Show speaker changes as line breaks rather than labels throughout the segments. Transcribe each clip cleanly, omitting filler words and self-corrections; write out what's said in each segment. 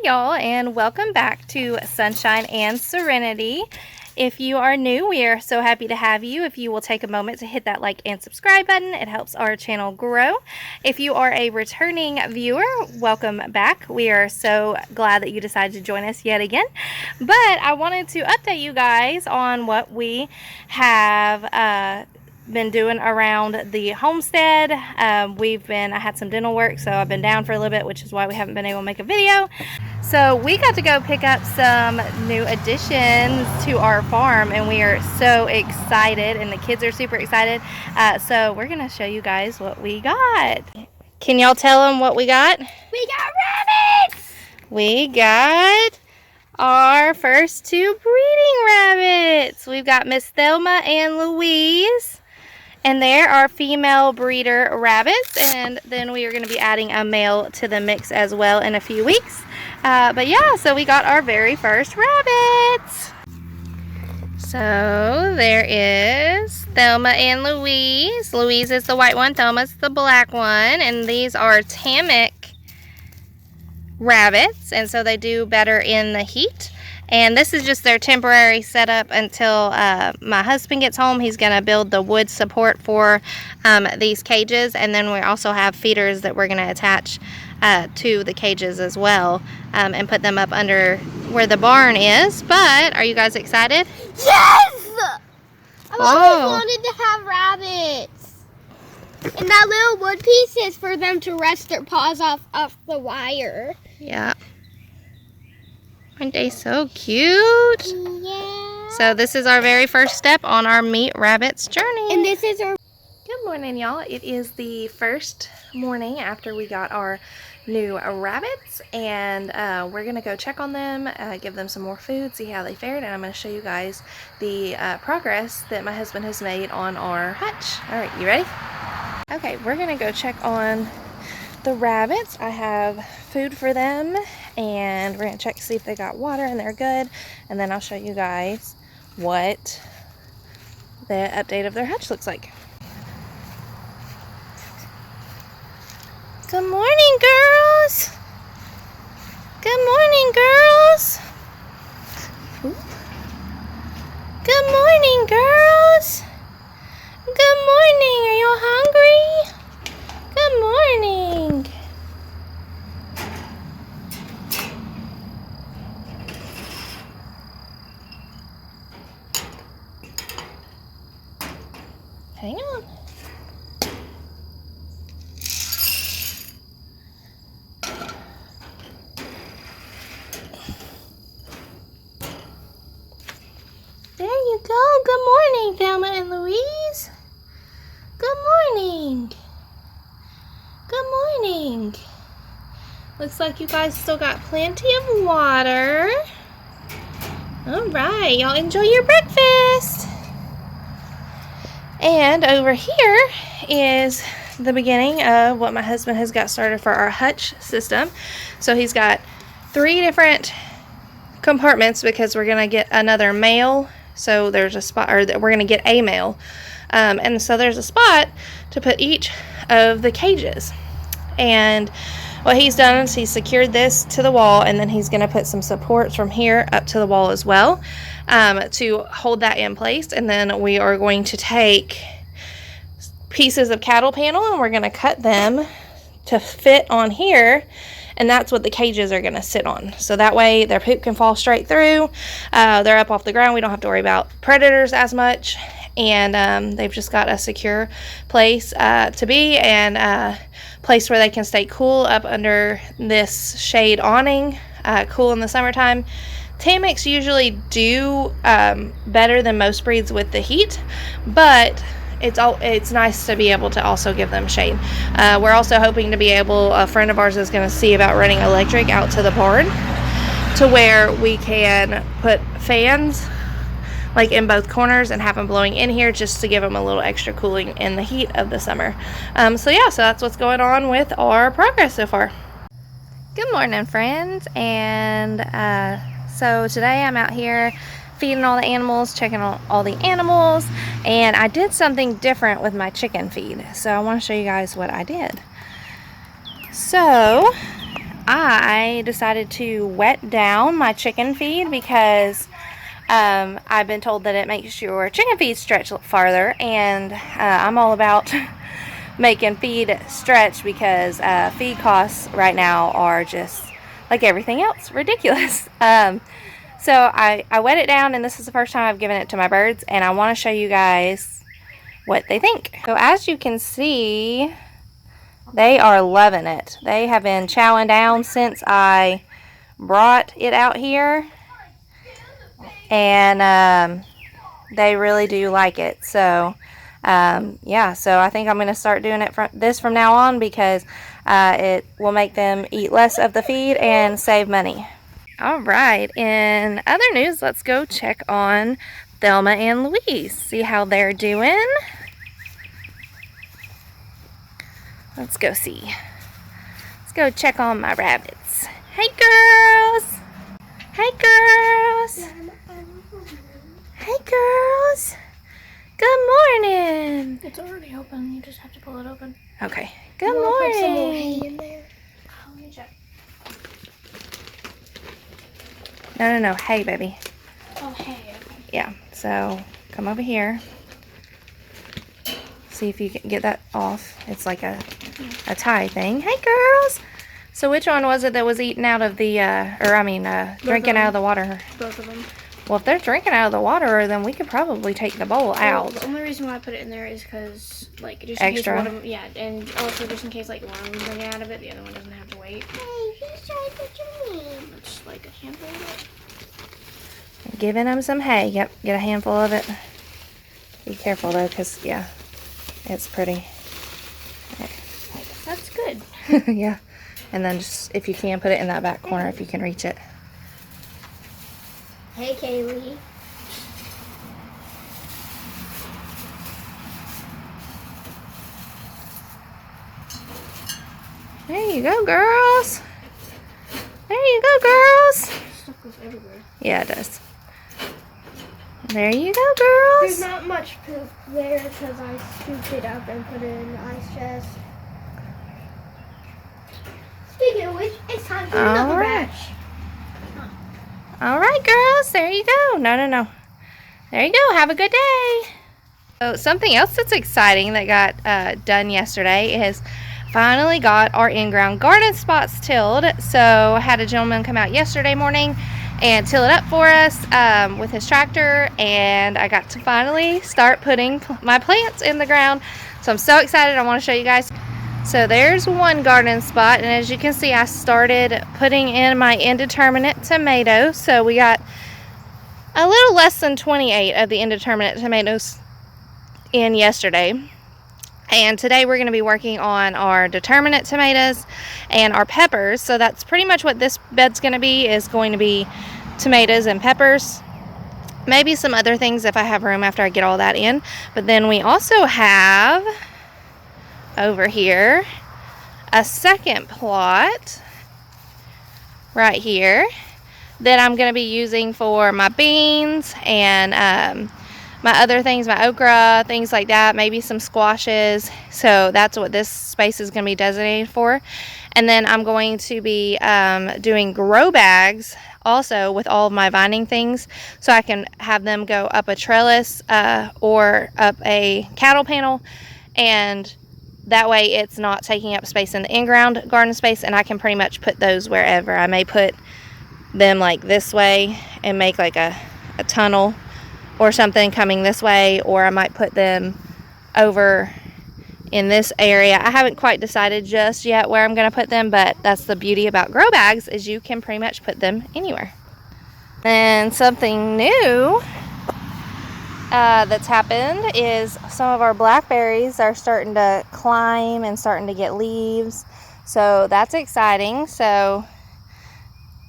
y'all, and welcome back to Sunshine and Serenity. If you are new, we are so happy to have you. If you will take a moment to hit that like and subscribe button, it helps our channel grow. If you are a returning viewer, welcome back. We are so glad that you decided to join us yet again. But I wanted to update you guys on what we have been doing around the homestead. I had some dental work, so I've been down for a little bit, which is why we haven't been able to make a video. So we got to go pick up some new additions to our farm, and we are so excited, and the kids are super excited. So we're gonna show you guys what we got. Can y'all tell them what we got?
We got rabbits!
We got our first two breeding rabbits. We've got Miss Thelma and Louise. And there are female breeder rabbits, and then we are going to be adding a male to the mix as well in a few weeks. But yeah, so we got our very first rabbits. So there is Thelma and Louise. Louise is the white one, Thelma's the black one, and these are Tamik rabbits, and so they do better in the heat. And this is just their temporary setup until my husband gets home. He's going to build the wood support for these cages. And then we also have feeders that we're going to attach to the cages as well, and put them up under where the barn is. But are you guys excited?
Yes! I've always wanted to have rabbits. And that little wood piece is for them to rest their paws off the wire.
Yeah. Aren't they so cute?
Yeah.
So this is our very first step on our Meet Rabbits journey.
And this is our...
Good morning, y'all. It is the first morning after we got our new rabbits, and we're going to go check on them, give them some more food, see how they fared, and I'm going to show you guys the progress that my husband has made on our hutch. All right, you ready? Okay, we're going to go check on the rabbits. I have food for them, and we're going to check to see if they got water and they're good, and then I'll show you guys what the update of their hutch looks like. Good morning, girls. Good morning, girls. Oop. Good morning, girls. Good morning. Are you hungry? Good morning. Hang on. There you go. Good morning, Thelma and Louise. Good morning. Good morning. Looks like you guys still got plenty of water. All right, y'all enjoy your breakfast. And over here is the beginning of what my husband has got started for our hutch system. So he's got 3 different compartments because we're going to get another male. So there's a spot, or we're going to get a male. And so there's a spot to put each of the cages. And what he's done is he's secured this to the wall, and then he's going to put some supports from here up to the wall as well, to hold that in place. And then we are going to take pieces of cattle panel, and we're going to cut them to fit on here, and that's what the cages are going to sit on. So that way their poop can fall straight through. They're up off the ground. We don't have to worry about predators as much, and they've just got a secure place to be, and a place where they can stay cool up under this shade awning, cool in the summertime. Tamiks usually do better than most breeds with the heat, but it's nice to be able to also give them shade. We're also hoping to be able, a friend of ours is going to see about running electric out to the barn to where we can put fans like in both corners and have them blowing in here just to give them a little extra cooling in the heat of the summer. So yeah, so that's what's going on with our progress so far. Good morning, friends, and so today I'm out here feeding all the animals, checking on all the animals, and I did something different with my chicken feed. So I want to show you guys what I did. So I I decided to wet down my chicken feed because I've been told that it makes your chicken feed stretch farther, and I'm all about making feed stretch because feed costs right now are just like everything else, ridiculous. So I wet it down, and this is the first time I've given it to my birds, and I want to show you guys what they think. So as you can see, they are loving it. They have been chowing down since I brought it out here, and they really do like it. So yeah, so I think I'm going to start doing it from now on because it will make them eat less of the feed and save money. All right, in other news, let's go check on Thelma and Louise, see how they're doing. Let's go see. Let's go check on my rabbits. Hey, girls. Hey, girls. Hey, girls. Good morning.
It's already open. You just have to pull it open.
Okay. Good morning.
Put some more hay in there.
Let me check. No. Hey, baby.
Oh, hay. Okay.
Yeah. So come over here. See if you can get that off. It's like a tie thing. Hey, girls. So which one was it that was eating out of the, drinking out of the water?
Both of them.
Well, if they're drinking out of the water, then we could probably take the bowl out.
The only reason why I put it in there is because, like, just
Extra.
in case one of them, yeah, and also just in case, like, one of them drink out of it, the other one doesn't have to wait. Hey, who's trying to do me? It's like a handful of it.
Giving them some hay. Yep, get a handful of it. Be careful, though, because, yeah, it's pretty.
That's good.
Yeah. And then just, if you can, put it in that back corner if you can reach it.
Hey, Kaylee.
There you go, girls. There you go, girls.
Stuff goes everywhere.
Yeah, it does. There you go, girls.
There's not much poop there because I scooped it up and put it in the ice chest. Speaking of which, it's time for another batch.
All right, girls. There you go. No. There you go. Have a good day. So something else that's exciting that got done yesterday is finally got our in-ground garden spots tilled. So I had a gentleman come out yesterday morning and till it up for us with his tractor, and I got to finally start putting my plants in the ground. So I'm so excited. I want to show you guys. So there's one garden spot, and as you can see, I started putting in my indeterminate tomatoes. So we got a little less than 28 of the indeterminate tomatoes in yesterday. And today we're going to be working on our determinate tomatoes and our peppers. So that's pretty much what this bed's going to be, is going to be tomatoes and peppers. Maybe some other things if I have room after I get all that in. But then we also have over here a second plot right here that I'm going to be using for my beans and my other things, my okra, things like that, maybe some squashes. So that's what this space is going to be designated for. And then I'm going to be doing grow bags also with all of my vining things, so I can have them go up a trellis or up a cattle panel, and that way it's not taking up space in the in-ground garden space, and I can pretty much put those wherever. I may put them like this way and make like a tunnel or something coming this way, or I might put them over in this area. I haven't quite decided just yet where I'm going to put them, but that's the beauty about grow bags, is you can pretty much put them anywhere. And something new that's happened is some of our blackberries are starting to climb and starting to get leaves, so that's exciting. So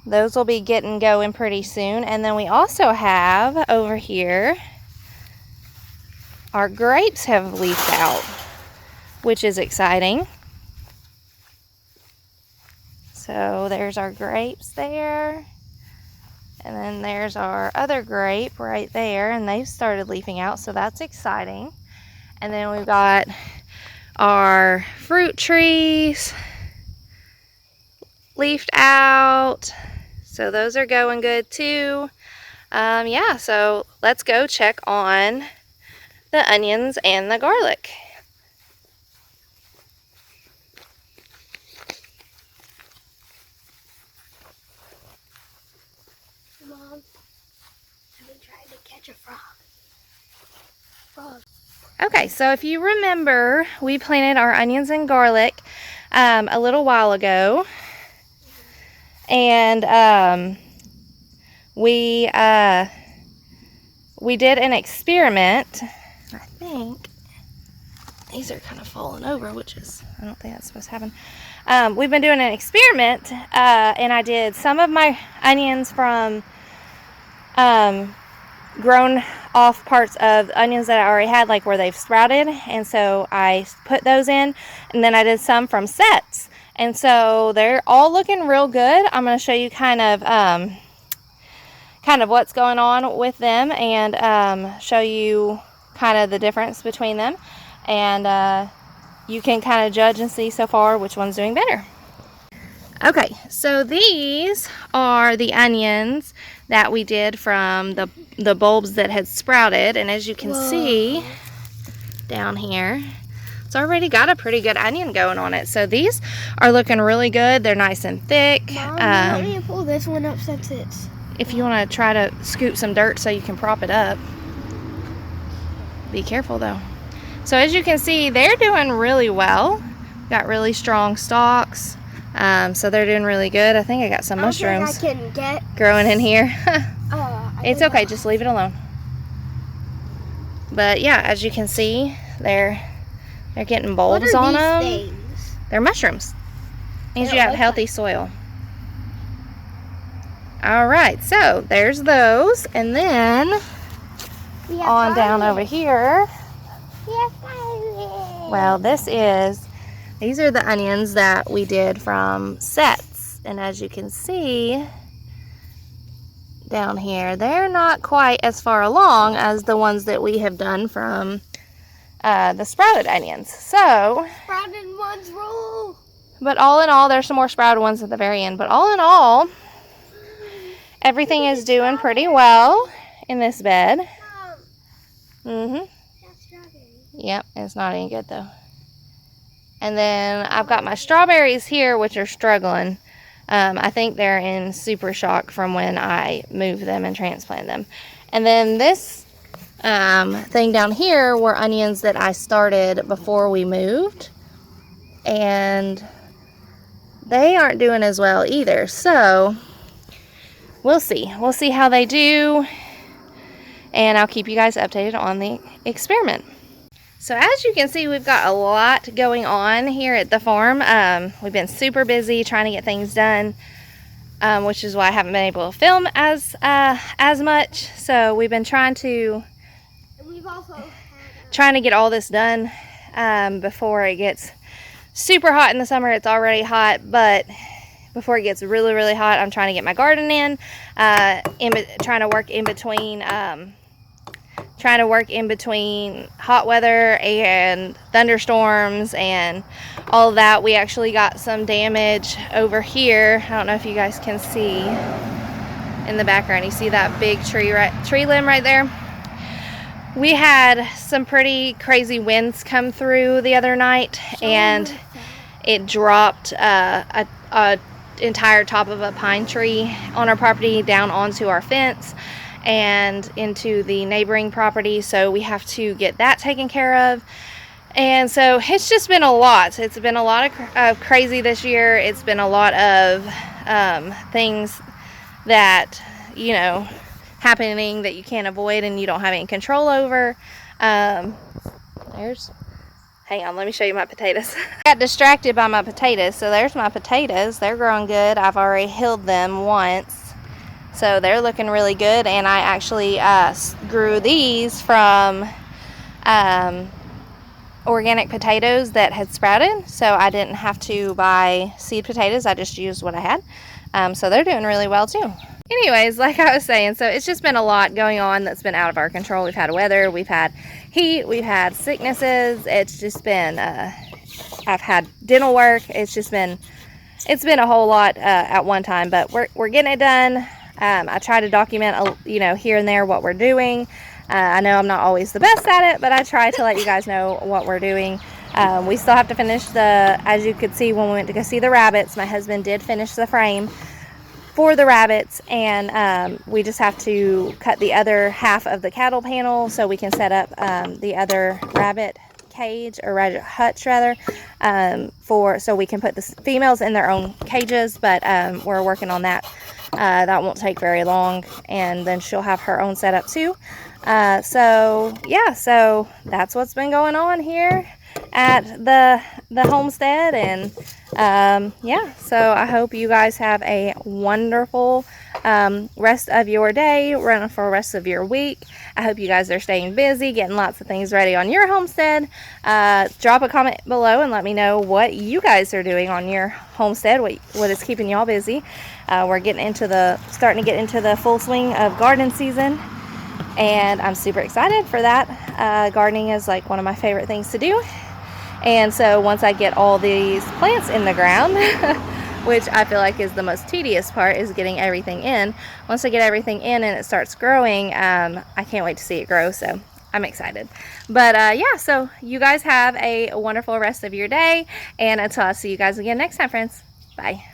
those will be getting going pretty soon. And then we also have over here, our grapes have leafed out, which is exciting. So there's our grapes there. And then there's our other grape right there, and they've started leafing out, so that's exciting. And then we've got our fruit trees leafed out. So those are going good too. Yeah, so let's go check on the onions and the garlic.
Mom, I've been trying to catch a frog.
Okay, so if you remember, we planted our onions and garlic a little while ago. And we did an experiment. I think these are kind of falling over, which is, I don't think that's supposed to happen. We've been doing an experiment, and I did some of my onions from grown off parts of onions that I already had, like where they've sprouted, and so I put those in, and then I did some from sets, and so they're all looking real good. I'm going to show you kind of what's going on with them, and show you kind of the difference between them, and you can kind of judge and see so far which one's doing better. Okay, so these are the onions that we did from the bulbs that had sprouted, and as you can see down here, it's already got a pretty good onion going on it. So these are looking really good. They're nice and thick.
Mom, let me pull this one up since it's...
If you want to try to scoop some dirt so you can prop it up. Be careful though. So as you can see, they're doing really well. Got really strong stalks. So they're doing really good. I think I got some mushrooms
I can get
growing in here. It's okay, just leave it alone. But yeah, as you can see, they're getting bulbs on them.
Things?
They're mushrooms. Means you have healthy soil. Alright, so there's those. And then on down over here. Well, these are the onions that we did from sets. And as you can see down here, they're not quite as far along as the ones that we have done from the sprouted onions. So,
sprouted ones rule.
But all in all, there's some more sprouted ones at the very end. But all in all, everything is doing pretty well in this bed. Yep, it's not any good though. And then I've got my strawberries here, which are struggling. I think they're in super shock from when I moved them and transplanted them. And then this thing down here were onions that I started before we moved. And they aren't doing as well either. So we'll see. We'll see how they do. And I'll keep you guys updated on the experiment. So as you can see, we've got a lot going on here at the farm. We've been super busy trying to get things done, which is why I haven't been able to film as much. So we've been trying to get all this done before it gets super hot in the summer. It's already hot, but before it gets really, really hot, I'm trying to get my garden in, trying to work in between hot weather and thunderstorms and all of that. We actually got some damage over here. I don't know if you guys can see in the background. You see that big tree limb right there? We had some pretty crazy winds come through the other night, and it dropped a entire top of a pine tree on our property down onto our fence and into the neighboring property, so we have to get that taken care of. And so it's just been a lot. It's been a lot of crazy this year. It's been a lot of things that, you know, happening that you can't avoid and you don't have any control over. Hang on, let me show you my potatoes. I got distracted by my potatoes. So there's my potatoes. They're growing good. I've already hilled them once, so they're looking really good. And I actually grew these from organic potatoes that had sprouted, so I didn't have to buy seed potatoes. I just used what I had. So they're doing really well too. Anyways, like I was saying, so it's just been a lot going on that's been out of our control. We've had weather, we've had heat, we've had sicknesses. It's just been, I've had dental work. It's just been it's been a whole lot at one time, but we're getting it done. I try to document, here and there what we're doing. I know I'm not always the best at it, but I try to let you guys know what we're doing. We still have to finish as you could see when we went to go see the rabbits, my husband did finish the frame for the rabbits, and we just have to cut the other half of the cattle panel so we can set up the other rabbit cage, or rabbit hutch rather, so we can put the females in their own cages, but we're working on that. That won't take very long, and then she'll have her own setup too. So that's what's been going on here at the homestead, and so I hope you guys have a wonderful rest of your day, running for the rest of your week. I hope you guys are staying busy, getting lots of things ready on your homestead. Drop a comment below and let me know what you guys are doing on your homestead, what is keeping y'all busy. We're starting to get into the full swing of garden season, and I'm super excited for that. Gardening is like one of my favorite things to do. And so once I get all these plants in the ground, which I feel like is the most tedious part, is getting everything in. Once I get everything in and it starts growing, I can't wait to see it grow, so I'm excited. But so you guys have a wonderful rest of your day, and until I see you guys again next time, friends. Bye.